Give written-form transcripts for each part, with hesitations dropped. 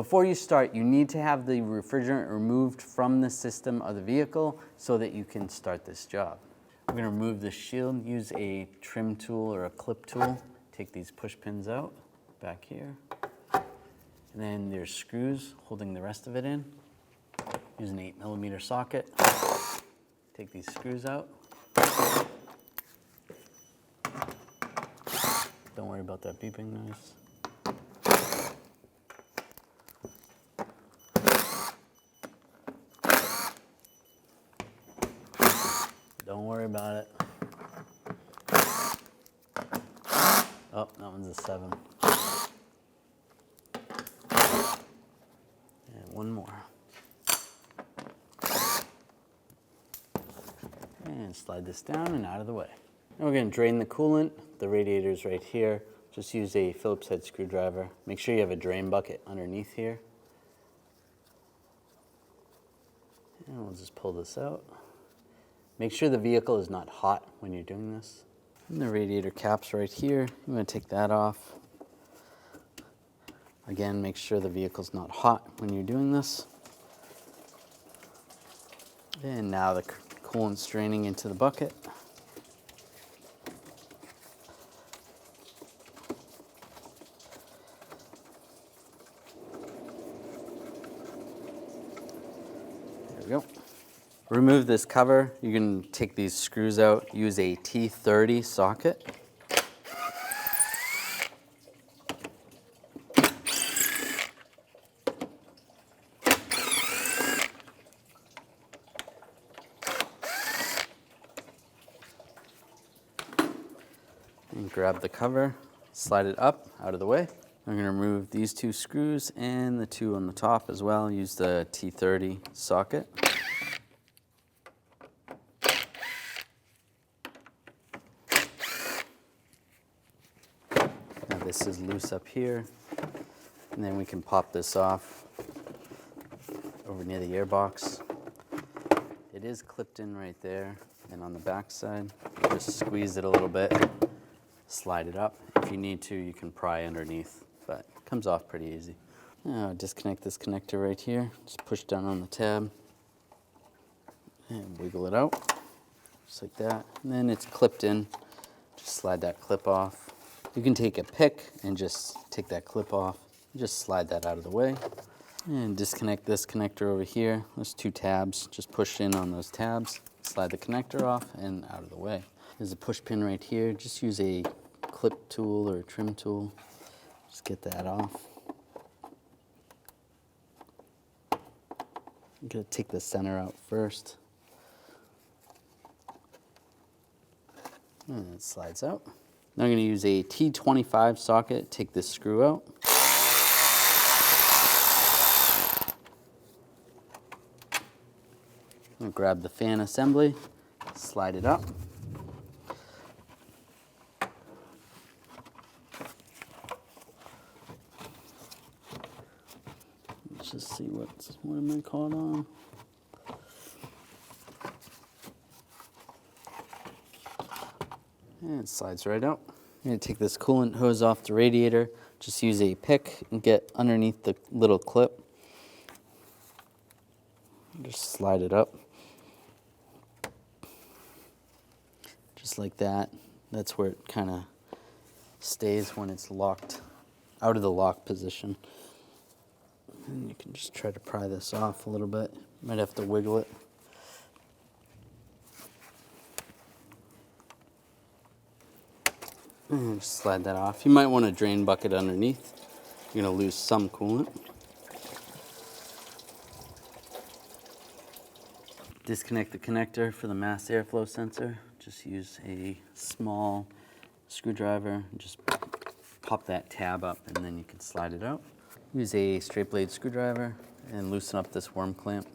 Before you start, you need to have the refrigerant removed from the system of the vehicle so that you can start this job. We're going to remove the shield, use a trim tool or a clip tool. Take these push pins out back here. And then there's screws holding the rest of it in. Use an 8mm socket. Take these screws out. Don't worry about that beeping noise. Don't worry about it. Oh, that one's a 7. And one more. And slide this down and out of the way. Now we're going to drain the coolant. The radiator's right here. Just use a Phillips head screwdriver. Make sure you have a drain bucket underneath here. And we'll just pull this out. Make sure the vehicle is not hot when you're doing this. And the radiator cap's right here. I'm going to take that off. Again, make sure the vehicle's not hot when you're doing this. And now the coolant's draining into the bucket. There we go. Remove this cover. You can take these screws out. Use a T30 socket. And grab the cover, slide it up out of the way. I'm going to remove these 2 screws and the 2 on the top as well. Use the T30 socket. Now this is loose up here, and then we can pop this off over near the airbox. It is clipped in right there, and on the back side, just squeeze it a little bit. Slide it up. If you need to, you can pry underneath, but it comes off pretty easy. Now disconnect this connector right here. Just push down on the tab and wiggle it out, just like that. And then it's clipped in. Just slide that clip off. You can take a pick and just take that clip off. Just slide that out of the way. And disconnect this connector over here. There's 2 tabs. Just push in on those tabs. Slide the connector off and out of the way. There's a push pin right here. Just use a clip tool or a trim tool. Just get that off. I'm going to take the center out first. And it slides out. Now I'm going to use a T25 socket. Take this screw out. I'm going to grab the fan assembly, slide it up. Let's just see what am I caught on. And it slides right out. I'm going to take this coolant hose off the radiator. Just use a pick and get underneath the little clip. Just slide it up. Just like that. That's where it kind of stays when it's locked out of the lock position. And you can just try to pry this off a little bit. Might have to wiggle it. And just slide that off. You might want a drain bucket underneath. You're going to lose some coolant. Disconnect the connector for the mass airflow sensor. Just use a small screwdriver and just pop that tab up, and then you can slide it out. Use a straight blade screwdriver and loosen up this worm clamp.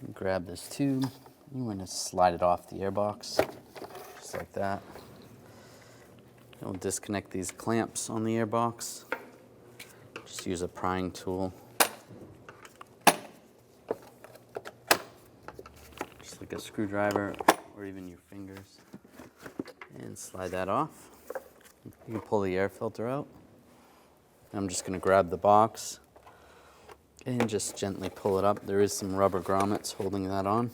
And grab this tube. You want to slide it off the airbox, just like that. You'll disconnect these clamps on the airbox. Just use a prying tool. Just like a screwdriver or even your fingers. And slide that off. You can pull the air filter out. I'm just going to grab the box and just gently pull it up. There is some rubber grommets holding that on.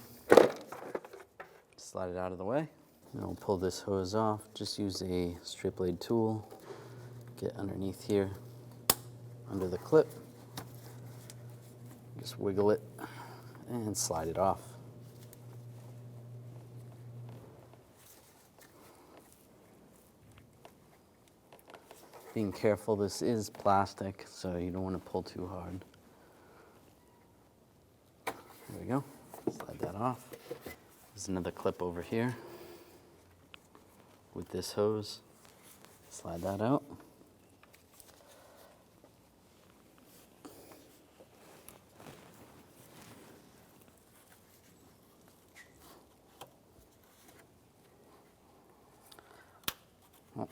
Slide it out of the way. Now we'll pull this hose off. Just use a straight blade tool. Get underneath here, under the clip. Just wiggle it and slide it off. Being careful, this is plastic, so you don't want to pull too hard. There we go. Slide that off. There's another clip over here with this hose. Slide that out. Well,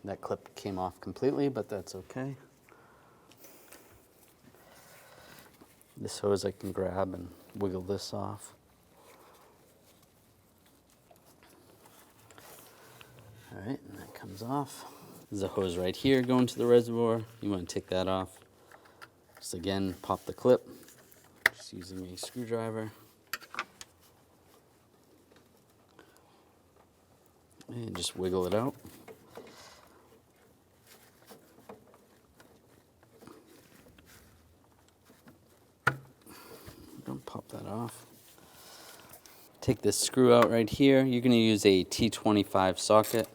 that clip came off completely, but that's okay. This hose I can grab and wiggle this off. All right, and that comes off. There's a hose right here going to the reservoir. You want to take that off. Just again, pop the clip, just using a screwdriver. And just wiggle it out. Don't pop that off. Take this screw out right here. You're going to use a T25 socket.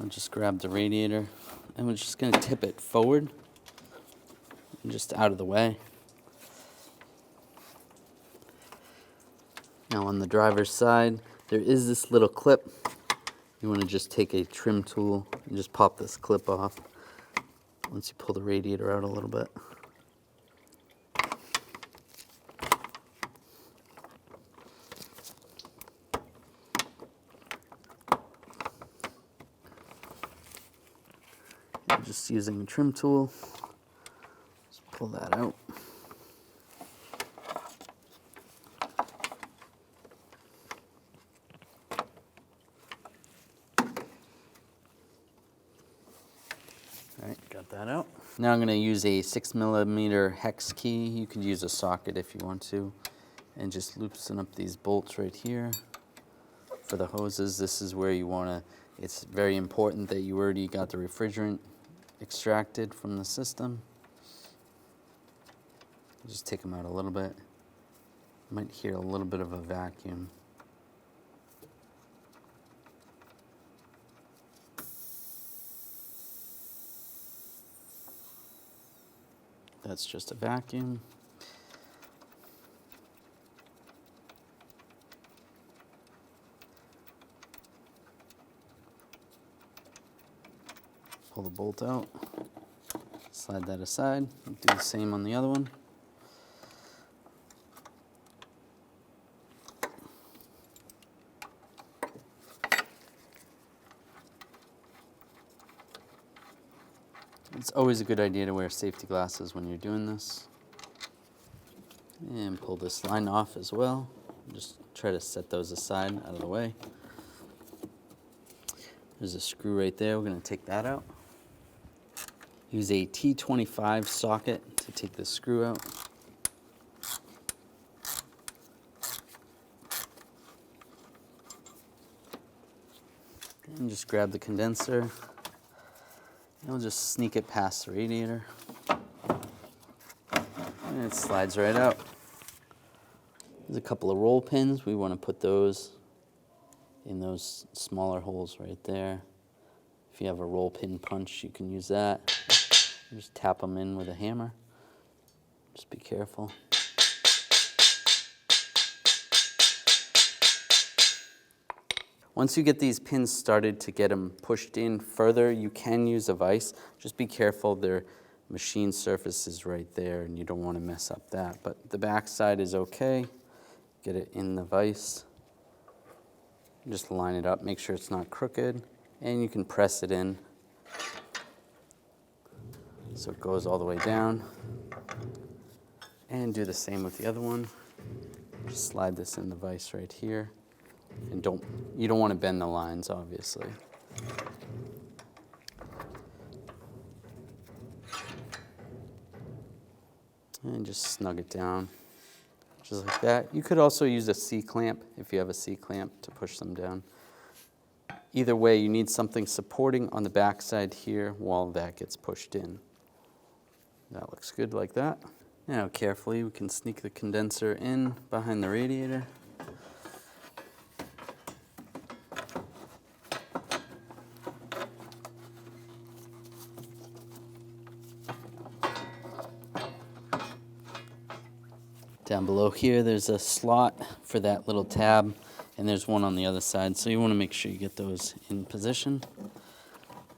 I'll just grab the radiator and we're just going to tip it forward and just out of the way. Now on the driver's side, there is this little clip. You want to just take a trim tool and just pop this clip off once you pull the radiator out a little bit. And just using a trim tool, just pull that out. All right, got that out. Now I'm going to use a 6mm hex key. You could use a socket if you want to. And just loosen up these bolts right here. For the hoses, this is where you want to, it's very important that you already got the refrigerant extracted from the system. Just take them out a little bit. You might hear a little bit of a vacuum. That's just a vacuum. Pull the bolt out, slide that aside, do the same on the other one. It's always a good idea to wear safety glasses when you're doing this. And pull this line off as well. Just try to set those aside out of the way. There's a screw right there. We're going to take that out. Use a T25 socket to take the screw out. And just grab the condenser. And we'll just sneak it past the radiator. And it slides right out. There's a couple of roll pins. We want to put those in those smaller holes right there. If you have a roll pin punch, you can use that. Just tap them in with a hammer. Just be careful. Once you get these pins started to get them pushed in further, you can use a vise. Just be careful, their machine surface is right there and you don't want to mess up that. But the back side is okay. Get it in the vise. Just line it up, make sure it's not crooked, and you can press it in. so it goes all the way down. And do the same with the other one. Just slide this in the vise right here. And you don't want to bend the lines, obviously. And just snug it down, just like that. You could also use a C-clamp if you have a C-clamp to push them down. Either way, you need something supporting on the back side here while that gets pushed in. That looks good like that. Now carefully we can sneak the condenser in behind the radiator. Down below here there's a slot for that little tab, and there's one on the other side, so you want to make sure you get those in position.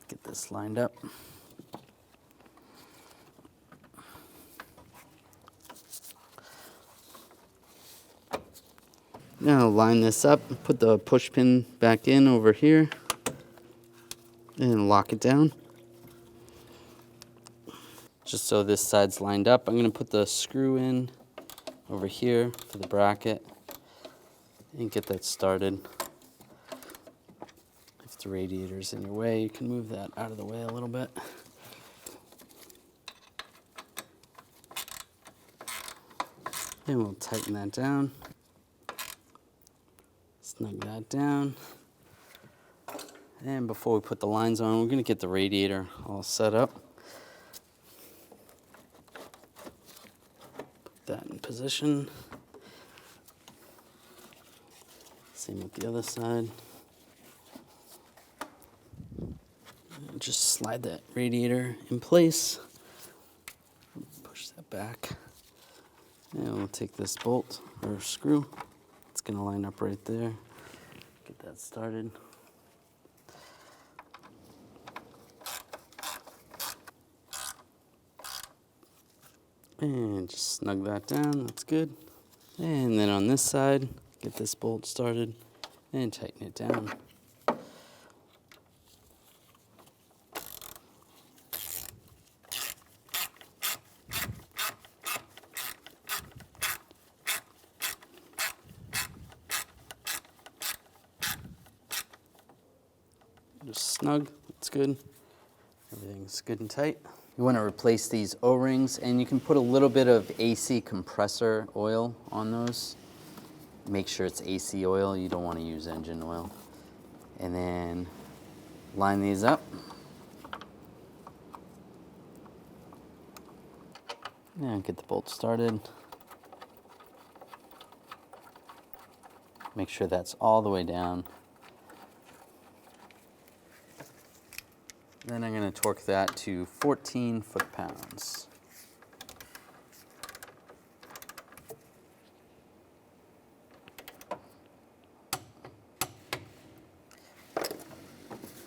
Get this lined up. Now line this up, put the push pin back in over here, and lock it down. Just so this side's lined up, I'm going to put the screw in over here for the bracket and get that started. If the radiator's in your way, you can move that out of the way a little bit. And we'll tighten that down. Snug that down. And before we put the lines on, we're going to get the radiator all set up. Put that in position. Same with the other side. And just slide that radiator in place. Push that back. And we'll take this bolt or screw. It's going to line up right there. Get that started. And just snug that down, that's good. And then on this side, get this bolt started and tighten it down. Just snug, that's good. Everything's good and tight. You want to replace these O-rings, and you can put a little bit of AC compressor oil on those. Make sure it's AC oil, you don't want to use engine oil. And then line these up. And get the bolt started. Make sure that's all the way down. Then I'm going to torque that to 14 foot-pounds.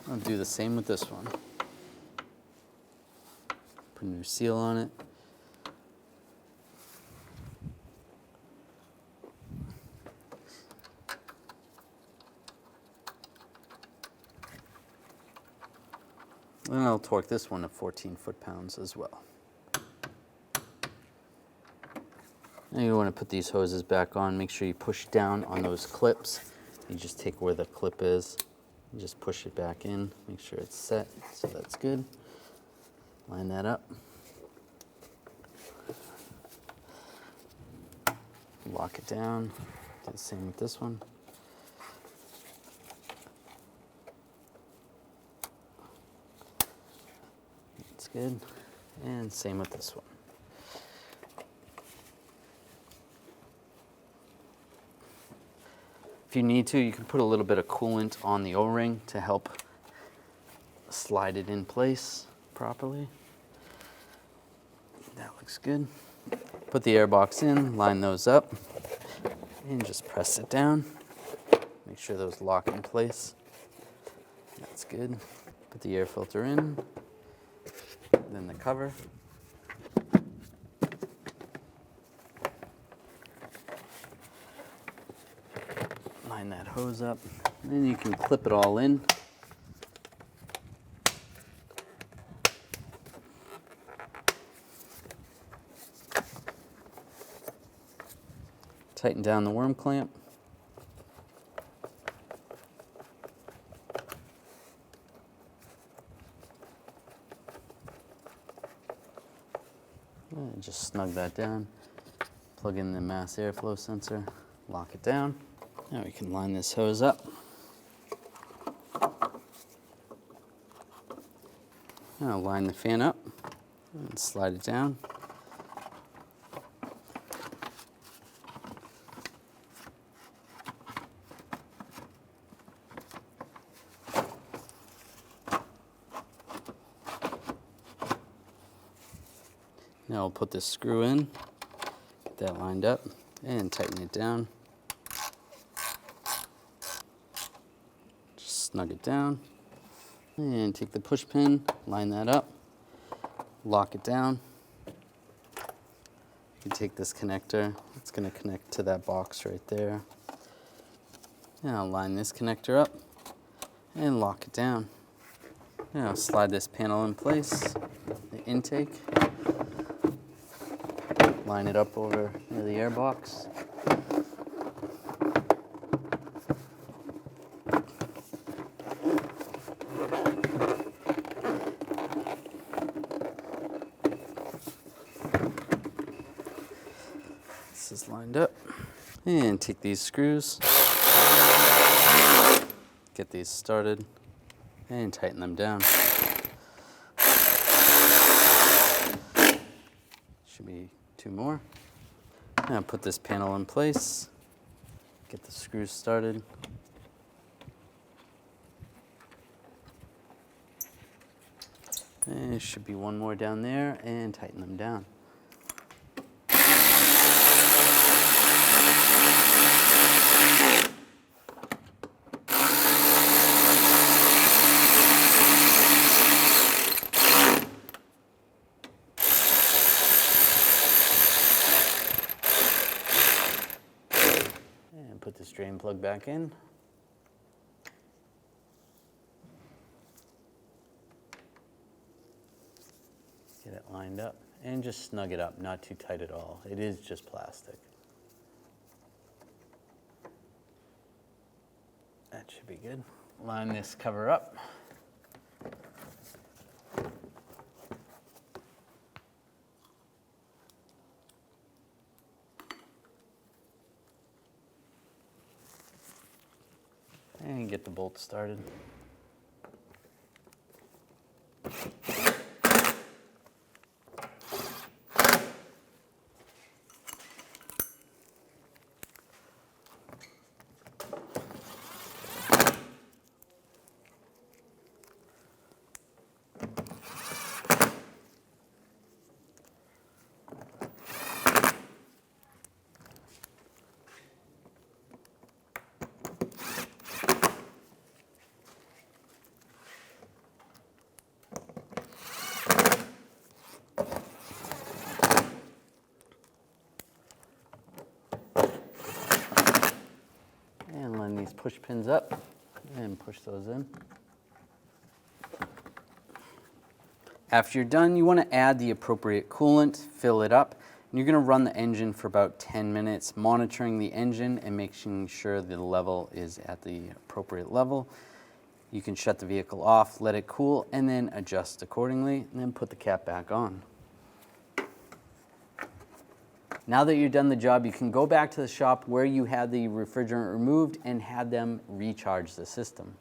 I'll do the same with this one. Put a new seal on it. And I'll torque this one to 14 foot-pounds as well. Now you want to put these hoses back on. Make sure you push down on those clips. You just take where the clip is, and just push it back in. Make sure it's set, so that's good. Line that up. Lock it down. Do the same with this one. Good. And same with this one. If you need to, you can put a little bit of coolant on the O-ring to help slide it in place properly. That looks good. Put the air box in, line those up, and just press it down. Make sure those lock in place. That's good. Put the air filter in. Then the cover. Line that hose up. Then you can clip it all in. Tighten down the worm clamp. And just snug that down. Plug in the mass airflow sensor, lock it down. Now we can line this hose up. Now line the fan up and slide it down. Now we'll put this screw in, get that lined up, and tighten it down. Just snug it down. And take the push pin, line that up, lock it down. You can take this connector, it's going to connect to that box right there. Now line this connector up and lock it down. Now slide this panel in place, the intake. Line it up over near the air box. This is lined up. And take these screws, get these started, and tighten them down. Should be 2 more. Now put this panel in place, get the screws started. And there should be 1 more down there, and tighten them down. Put this drain plug back in. Get it lined up and just snug it up, not too tight at all. It is just plastic. That should be good. Line this cover up. And get the bolt started. And line these push pins up and push those in. After you're done, you want to add the appropriate coolant, fill it up, and you're going to run the engine for about 10 minutes, monitoring the engine and making sure the level is at the appropriate level. You can shut the vehicle off, let it cool, and then adjust accordingly, and then put the cap back on. Now that you've done the job, you can go back to the shop where you had the refrigerant removed and had them recharge the system.